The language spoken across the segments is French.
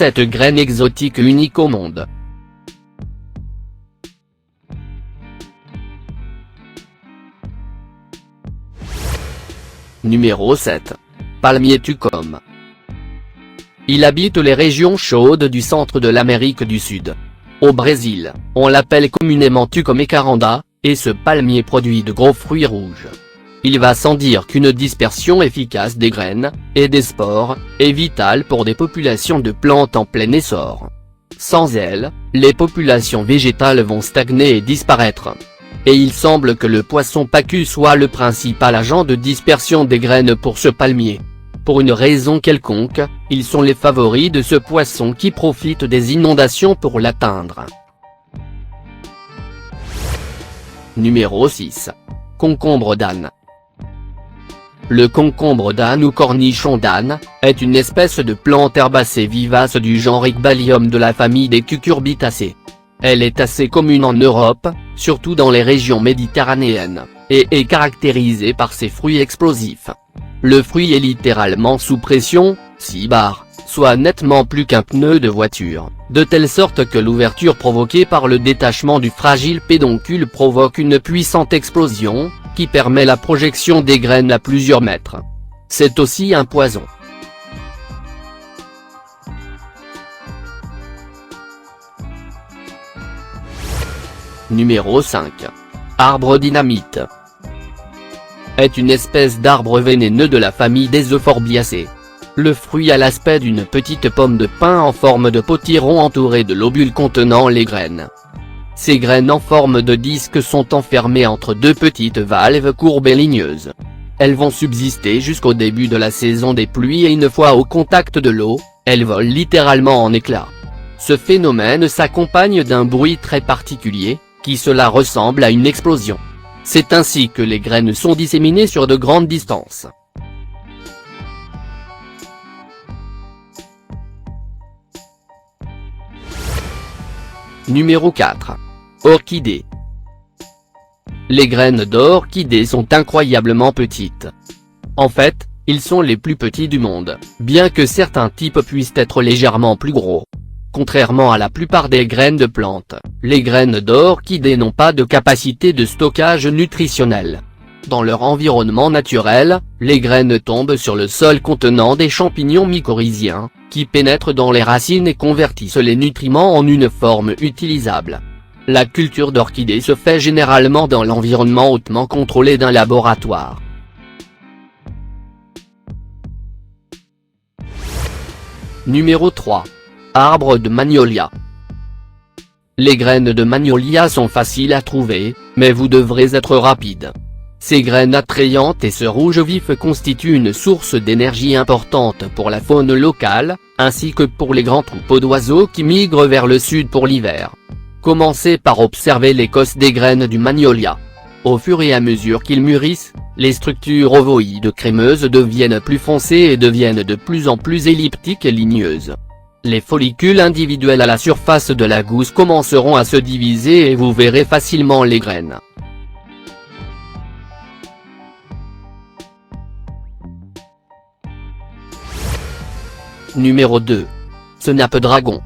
cette graine exotique unique au monde. Numéro 7. Palmier tucum. Il habite les régions chaudes du centre de l'Amérique du Sud. Au Brésil, on l'appelle communément tucum ecaranda, et ce palmier produit de gros fruits rouges. Il va sans dire qu'une dispersion efficace des graines, et des spores, est vitale pour des populations de plantes en plein essor. Sans elles, les populations végétales vont stagner et disparaître. Et il semble que le poisson pacu soit le principal agent de dispersion des graines pour ce palmier. Pour une raison quelconque, ils sont les favoris de ce poisson qui profite des inondations pour l'atteindre. Numéro 6. Concombre d'âne. Le concombre d'âne ou cornichon d'âne, est une espèce de plante herbacée vivace du genre Igbalium de la famille des cucurbitacées. Elle est assez commune en Europe, surtout dans les régions méditerranéennes, et est caractérisée par ses fruits explosifs. Le fruit est littéralement sous pression, 6 bar, soit nettement plus qu'un pneu de voiture, de telle sorte que l'ouverture provoquée par le détachement du fragile pédoncule provoque une puissante explosion, qui permet la projection des graines à plusieurs mètres. C'est aussi un poison. Numéro 5. Arbre dynamite. Est une espèce d'arbre vénéneux de la famille des Euphorbiacées. Le fruit a l'aspect d'une petite pomme de pin en forme de potiron entourée de lobules contenant les graines. Ces graines en forme de disque sont enfermées entre deux petites valves courbes et ligneuses. Elles vont subsister jusqu'au début de la saison des pluies et une fois au contact de l'eau, elles volent littéralement en éclats. Ce phénomène s'accompagne d'un bruit très particulier, qui cela ressemble à une explosion. C'est ainsi que les graines sont disséminées sur de grandes distances. Numéro 4. Orchidée. Les graines d'orchidée sont incroyablement petites. En fait, ils sont les plus petits du monde, bien que certains types puissent être légèrement plus gros. Contrairement à la plupart des graines de plantes, les graines d'orchidée n'ont pas de capacité de stockage nutritionnel. Dans leur environnement naturel, les graines tombent sur le sol contenant des champignons mycorhiziens, qui pénètrent dans les racines et convertissent les nutriments en une forme utilisable. La culture d'orchidées se fait généralement dans l'environnement hautement contrôlé d'un laboratoire. Numéro 3. Arbre de magnolia. Les graines de magnolia sont faciles à trouver, mais vous devrez être rapide. Ces graines attrayantes et ce rouge vif constituent une source d'énergie importante pour la faune locale, ainsi que pour les grands troupeaux d'oiseaux qui migrent vers le sud pour l'hiver. Commencez par observer l'écosse des graines du magnolia. Au fur et à mesure qu'ils mûrissent, les structures ovoïdes crémeuses deviennent plus foncées et deviennent de plus en plus elliptiques et ligneuses. Les follicules individuels à la surface de la gousse commenceront à se diviser et vous verrez facilement les graines. Numéro 2. Snapdragon.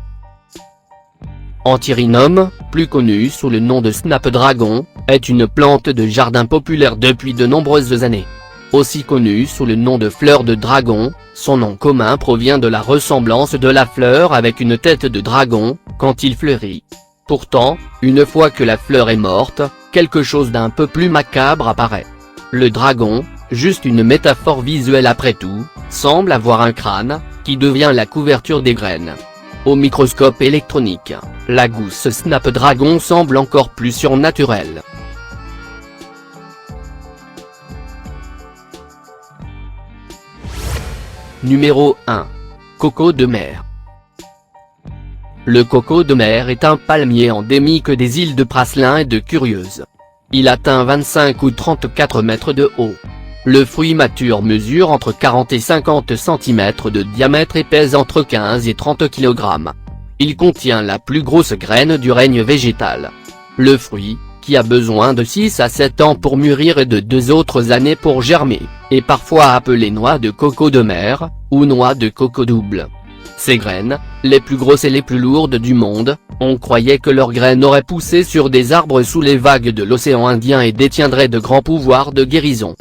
Antherinum, plus connu sous le nom de snapdragon, est une plante de jardin populaire depuis de nombreuses années. Aussi connue sous le nom de fleur de dragon, son nom commun provient de la ressemblance de la fleur avec une tête de dragon, quand il fleurit. Pourtant, une fois que la fleur est morte, quelque chose d'un peu plus macabre apparaît. Le dragon, juste une métaphore visuelle après tout, semble avoir un crâne, qui devient la couverture des graines. Au microscope électronique, la gousse snapdragon semble encore plus surnaturelle. Numéro 1. Coco de mer. Le coco de mer est un palmier endémique des îles de Praslin et de Curieuse. Il atteint 25 ou 34 mètres de haut. Le fruit mature mesure entre 40 et 50 cm de diamètre et pèse entre 15 et 30 kg. Il contient la plus grosse graine du règne végétal. Le fruit, qui a besoin de 6 à 7 ans pour mûrir et de 2 autres années pour germer, est parfois appelé noix de coco de mer, ou noix de coco double. Ces graines, les plus grosses et les plus lourdes du monde, on croyait que leurs graines auraient poussé sur des arbres sous les vagues de l'océan Indien et détiendraient de grands pouvoirs de guérison.